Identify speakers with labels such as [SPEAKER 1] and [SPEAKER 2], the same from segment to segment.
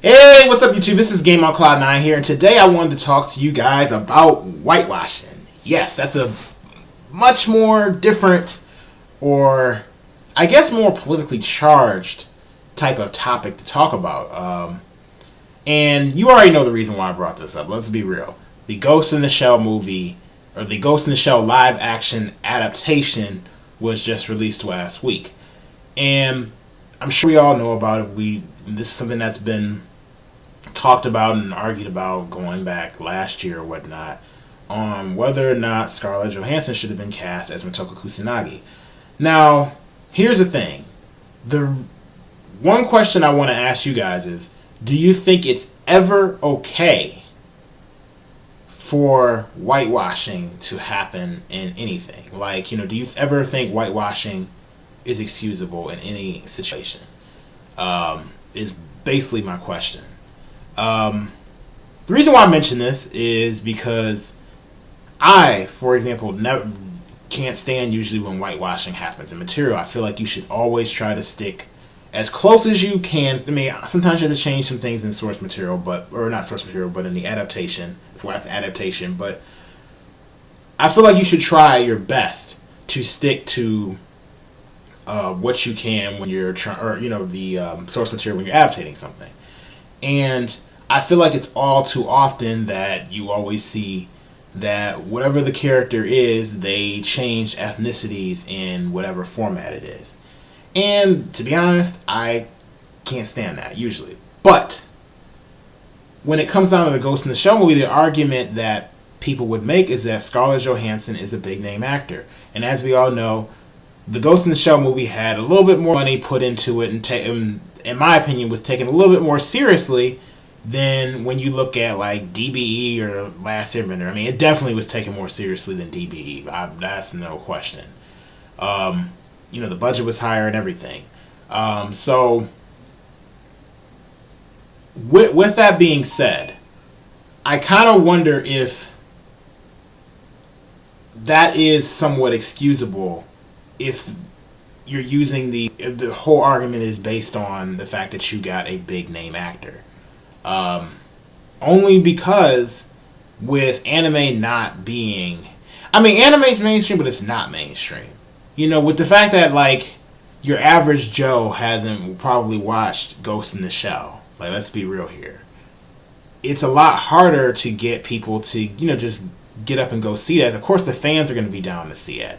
[SPEAKER 1] Hey, what's up YouTube? This is Game on Cloud 9 here, and today I wanted to talk to you guys about whitewashing. Yes, that's a much more different, or I guess more politically charged type of topic to talk about. And you already know the reason why I brought this up. Let's be real. The Ghost in the Shell movie, or the Ghost in the Shell live action adaptation, was just released last week. And I'm sure we all know about it. This is something that's been talked about and argued about going back last year or whatnot on whether or not Scarlett Johansson should have been cast as Motoko Kusanagi. Now, here's the thing. The one question I want to ask you guys is, do you think it's ever okay for whitewashing to happen in anything? Like, do you ever think whitewashing is excusable in any situation? Is basically my question. The reason why I mention this is because I, for example, never can't stand usually when whitewashing happens in material. I feel like you should always try to stick as close as you can. I mean, sometimes you have to change some things in source material, or not source material, but in the adaptation. That's why it's adaptation. But I feel like you should try your best to stick to what you can when you're trying, or the source material when you're adaptating something. And I feel like it's all too often that you always see that whatever the character is, they change ethnicities in whatever format it is. And to be honest, I can't stand that usually. But when it comes down to the Ghost in the Shell movie, the argument that people would make is that Scarlett Johansson is a big name actor. And as we all know, the Ghost in the Shell movie had a little bit more money put into it, and in my opinion, was taken a little bit more seriously than when you look at like DBE or Last Airbender. I mean, it definitely was taken more seriously than DBE. That's no question. The budget was higher and everything. So, with that being said, I kind of wonder if that is somewhat excusable if you're using if the whole argument is based on the fact that you got a big name actor. Only because with anime not being, anime's mainstream, but it's not mainstream. With the fact that like your average Joe hasn't probably watched Ghost in the Shell. Like, let's be real here. It's a lot harder to get people to just get up and go see that. Of course, the fans are going to be down to see it.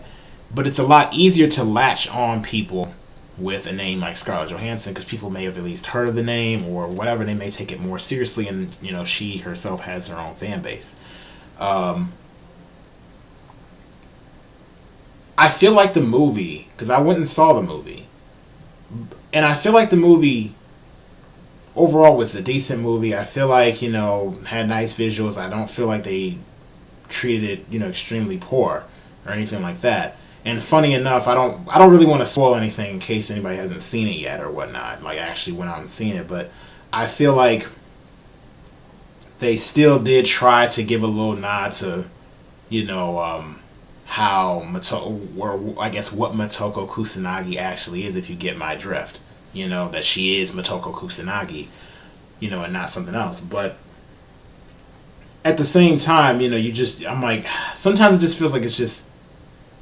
[SPEAKER 1] But it's a lot easier to latch on people with a name like Scarlett Johansson because people may have at least heard of the name or whatever. They may take it more seriously, and she herself has her own fan base. I feel like the movie, because I went and saw the movie, and I feel like the movie overall was a decent movie. I feel like had nice visuals. I don't feel like they treated it extremely poor or anything like that. And funny enough, I don't really want to spoil anything in case anybody hasn't seen it yet or whatnot. Like, I actually went out and seen it, but I feel like they still did try to give a little nod to, how Motoko, or I guess what Motoko Kusanagi actually is, if you get my drift. That she is Motoko Kusanagi, and not something else. But at the same time, I'm like, sometimes it just feels like it's just,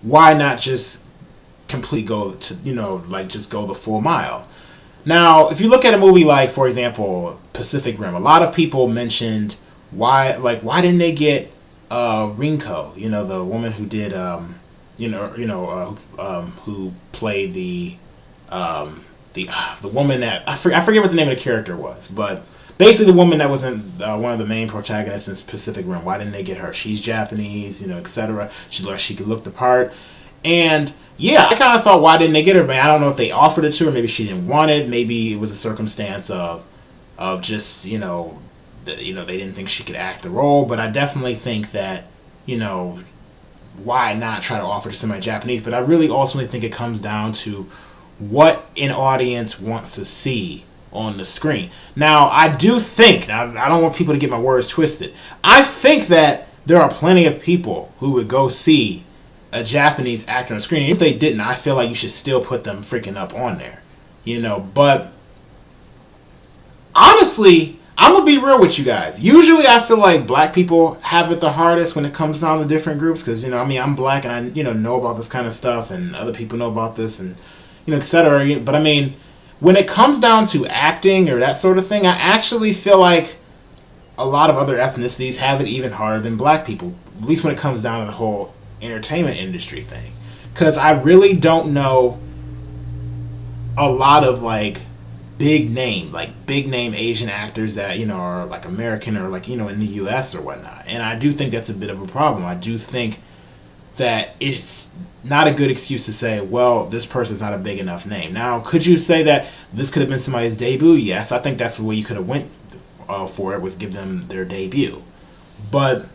[SPEAKER 1] why not just completely go to, just go the full mile? Now, if you look at a movie like, for example, Pacific Rim, a lot of people mentioned why didn't they get Rinko, the woman who did, who played the woman that, I forget what the name of the character was, but basically the woman that was in one of the main protagonists in Pacific Rim. Why didn't they get her? She's Japanese, etc. She could look the part. And yeah, I kind of thought, why didn't they get her? But I don't know if they offered it to her. Maybe she didn't want it. Maybe it was a circumstance of just they didn't think she could act the role. But I definitely think that why not try to offer to somebody Japanese? But I really ultimately think it comes down to what an audience wants to see on the screen. Now, I do think, now I don't want people to get my words twisted, I think that there are plenty of people who would go see a Japanese actor on the screen. If they didn't, I feel like you should still put them freaking up on there. But honestly, honestly, I'm gonna be real with you guys. Usually, I feel like black people have it the hardest when it comes down to different groups because I mean, I'm black and I know about this kind of stuff, and other people know about this, and etc. But I mean, when it comes down to acting or that sort of thing, I actually feel like a lot of other ethnicities have it even harder than black people. At least when it comes down to the whole entertainment industry thing, because I really don't know a lot of like big name Asian actors that are like American or like in the U.S. or whatnot. And I do think that's a bit of a problem. I do think that it's not a good excuse to say, well, this person's not a big enough name. Now, could you say that this could have been somebody's debut? Yes, I think that's the way you could have went for it, was give them their debut. But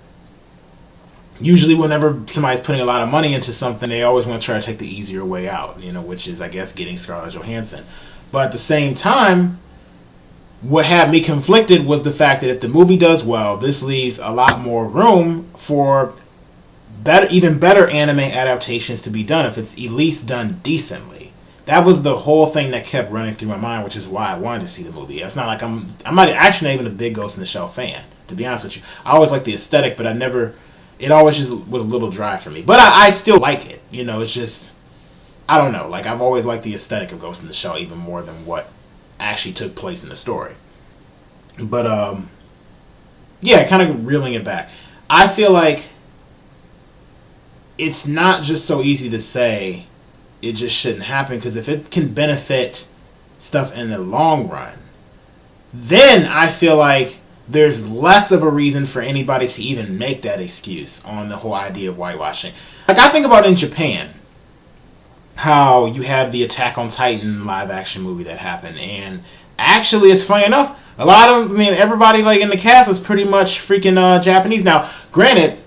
[SPEAKER 1] usually whenever somebody's putting a lot of money into something, they always want to try to take the easier way out, which is, I guess, getting Scarlett Johansson. But at the same time, what had me conflicted was the fact that if the movie does well, this leaves a lot more room for even better anime adaptations to be done if it's at least done decently. That was the whole thing that kept running through my mind, which is why I wanted to see the movie. It's not like I'm not actually not even a big Ghost in the Shell fan, to be honest with you. I always liked the aesthetic, but it always just was a little dry for me. But I still like it. It's just, I don't know. Like, I've always liked the aesthetic of Ghost in the Shell even more than what actually took place in the story. But, yeah, kind of reeling it back. I feel like it's not just so easy to say it just shouldn't happen, because if it can benefit stuff in the long run, then I feel like there's less of a reason for anybody to even make that excuse on the whole idea of whitewashing. Like, I think about in Japan, how you have the Attack on Titan live action movie that happened, and actually, it's funny enough, everybody like in the cast is pretty much freaking Japanese. Now, granted,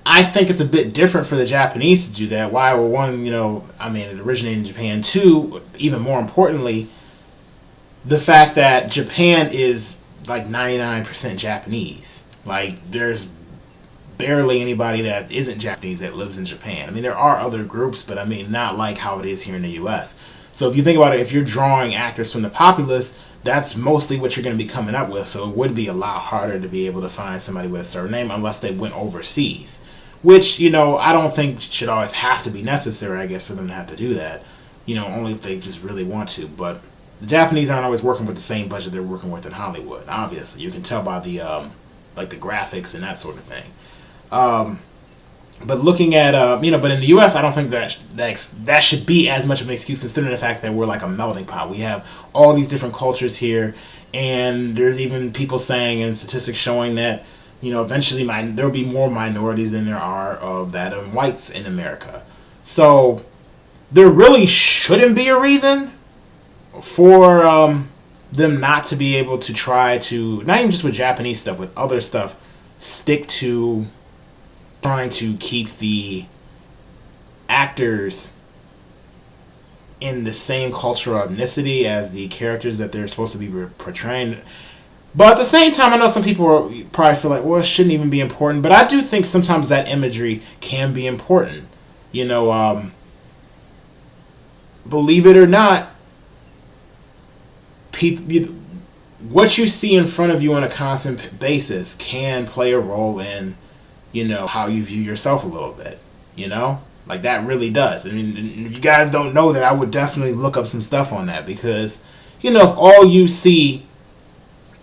[SPEAKER 1] I think it's a bit different for the Japanese to do that. Why? Well, one, it originated in Japan. Two, even more importantly, the fact that Japan is like 99% Japanese. Like, there's barely anybody that isn't Japanese that lives in Japan. I mean, there are other groups, but not like how it is here in the U.S. So if you think about it, if you're drawing actors from the populace, that's mostly what you're going to be coming up with. So it would be a lot harder to be able to find somebody with a certain name unless they went overseas. Which, I don't think should always have to be necessary, I guess, for them to have to do that. Only if they just really want to. But the Japanese aren't always working with the same budget they're working with in Hollywood, obviously. You can tell by the, the graphics and that sort of thing. But looking at, but in the U.S., I don't think that should be as much of an excuse, considering the fact that we're like a melting pot. We have all these different cultures here, and there's even people saying and statistics showing that, eventually there'll be more minorities than there are of that of whites in America. So there really shouldn't be a reason for them not to be able to try to, not even just with Japanese stuff, with other stuff, stick to trying to keep the actors in the same cultural ethnicity as the characters that they're supposed to be portraying. But at the same time, I know some people probably feel like, well, it shouldn't even be important. But I do think sometimes that imagery can be important. Believe it or not, what you see in front of you on a constant basis can play a role in, how you view yourself a little bit. Like, that really does. I mean, if you guys don't know that, I would definitely look up some stuff on that, because, if all you see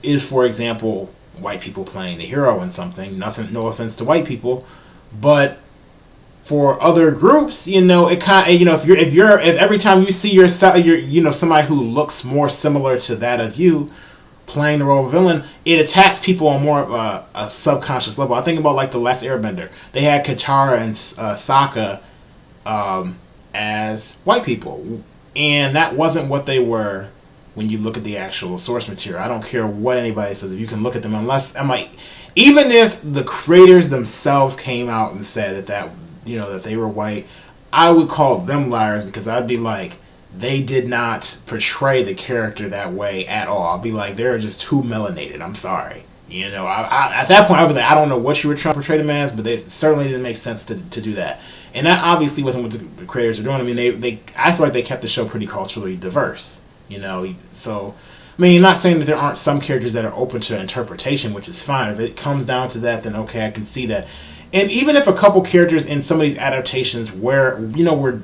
[SPEAKER 1] is, for example, white people playing the hero in something, no offense to white people, but for other groups, it kind of, if every time you see you're somebody who looks more similar to that of you playing the role of a villain, it attacks people on more of a subconscious level. I think about like The Last Airbender. They had Katara and Sokka as white people, and that wasn't what they were when you look at the actual source material. I don't care what anybody says. If you can look at them, even if the creators themselves came out and said that they were white, I would call them liars, because I'd be like, they did not portray the character that way at all. I'll be like, they're just too melanated. I'm sorry. At that point, I'd be like, I don't know what you were trying to portray them as, but it certainly didn't make sense to do that. And that obviously wasn't what the creators are doing. I mean, I feel like they kept the show pretty culturally diverse. So, I mean, not saying that there aren't some characters that are open to interpretation, which is fine. If it comes down to that, then okay, I can see that. And even if a couple characters in some of these adaptations were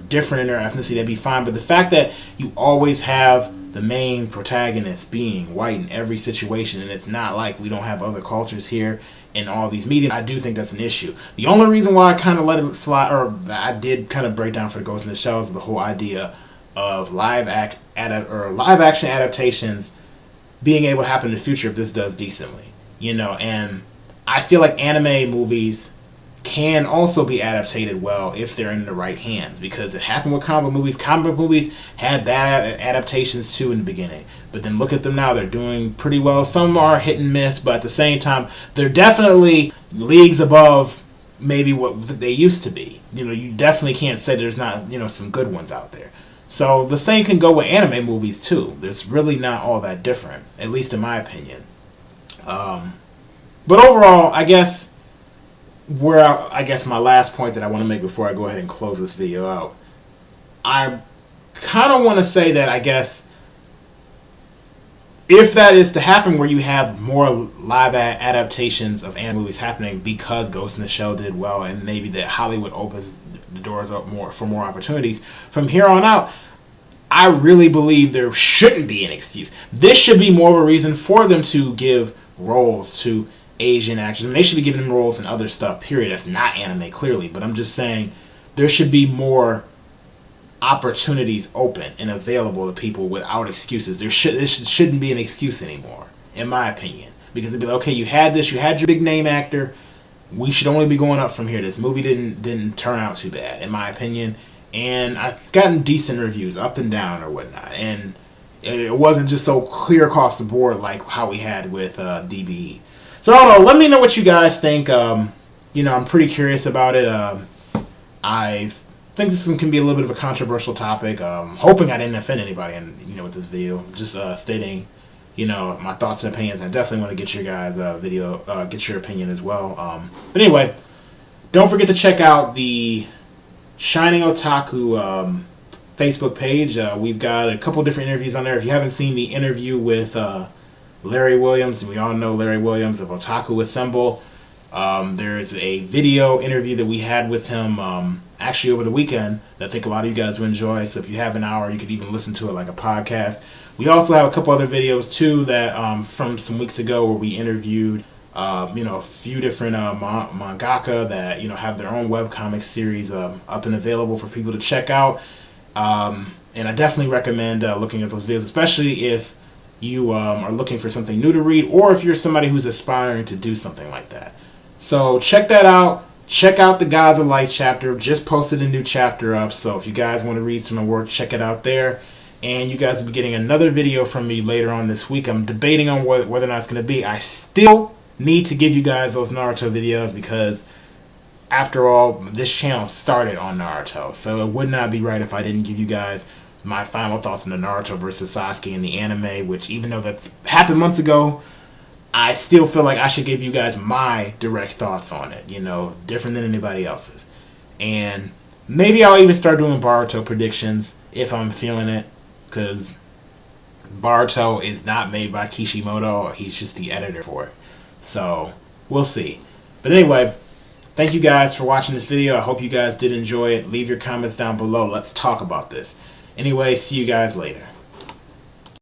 [SPEAKER 1] different in their ethnicity, that'd be fine. But the fact that you always have the main protagonist being white in every situation, and it's not like we don't have other cultures here in all these media, I do think that's an issue. The only reason why I kind of let it slide, or I did kind of break down for the Ghost in the Shell, is the whole idea of live action adaptations being able to happen in the future if this does decently, and I feel like anime movies can also be adapted well if they're in the right hands, because it happened with comic book movies. Comic book movies had bad adaptations too in the beginning, but then look at them now, they're doing pretty well. Some are hit and miss, but at the same time they're definitely leagues above maybe what they used to be. You definitely can't say there's not some good ones out there. So the same can go with anime movies too. There's really not all that different, at least in my opinion. But overall, I guess my last point that I want to make before I go ahead and close this video out, I kind of want to say that I guess if that is to happen, where you have more live adaptations of anime movies happening because Ghost in the Shell did well, and maybe that Hollywood opens the doors up more for more opportunities from here on out, I really believe there shouldn't be an excuse. This should be more of a reason for them to give roles to Asian actors. I mean, they should be giving them roles in other stuff, period. That's not anime, clearly. But I'm just saying there should be more opportunities open and available to people without excuses. This shouldn't be an excuse anymore, in my opinion. Because it'd be like, okay, you had your big name actor. We should only be going up from here. This movie didn't turn out too bad, in my opinion. And I've gotten decent reviews, up and down or whatnot. And it wasn't just so clear across the board like how we had with DBE. So I don't know. Let me know what you guys think. I'm pretty curious about it. I think this can be a little bit of a controversial topic. Hoping I didn't offend anybody, with this video. Just stating, my thoughts and opinions. I definitely want to get your guys' get your opinion as well. But anyway, don't forget to check out the Shining Otaku Facebook page. We've got a couple different interviews on there. If you haven't seen the interview with Larry Williams, we all know Larry Williams of Otaku Assemble. There's a video interview that we had with him actually over the weekend that I think a lot of you guys will enjoy. So if you have an hour, you could even listen to it like a podcast. We also have a couple other videos too that from some weeks ago where we interviewed a few different mangaka that have their own webcomic series up and available for people to check out. And I definitely recommend looking at those videos, especially if you are looking for something new to read, or if you're somebody who's aspiring to do something like that. So check that out. Check out the Gods of Light chapter. Just posted a new chapter up, so if you guys want to read some of my work, check it out there. And you guys will be getting another video from me later on this week. I'm debating on whether or not it's going to be. I still need to give you guys those Naruto videos because, after all, this channel started on Naruto. So it would not be right if I didn't give you guys my final thoughts on the Naruto versus Sasuke in the anime, which even though that's happened months ago, I still feel like I should give you guys my direct thoughts on it, different than anybody else's. And maybe I'll even start doing Boruto predictions if I'm feeling it, because Boruto is not made by Kishimoto, he's just the editor for it. So, we'll see. But anyway, thank you guys for watching this video. I hope you guys did enjoy it. Leave your comments down below. Let's talk about this. Anyway, see you guys later.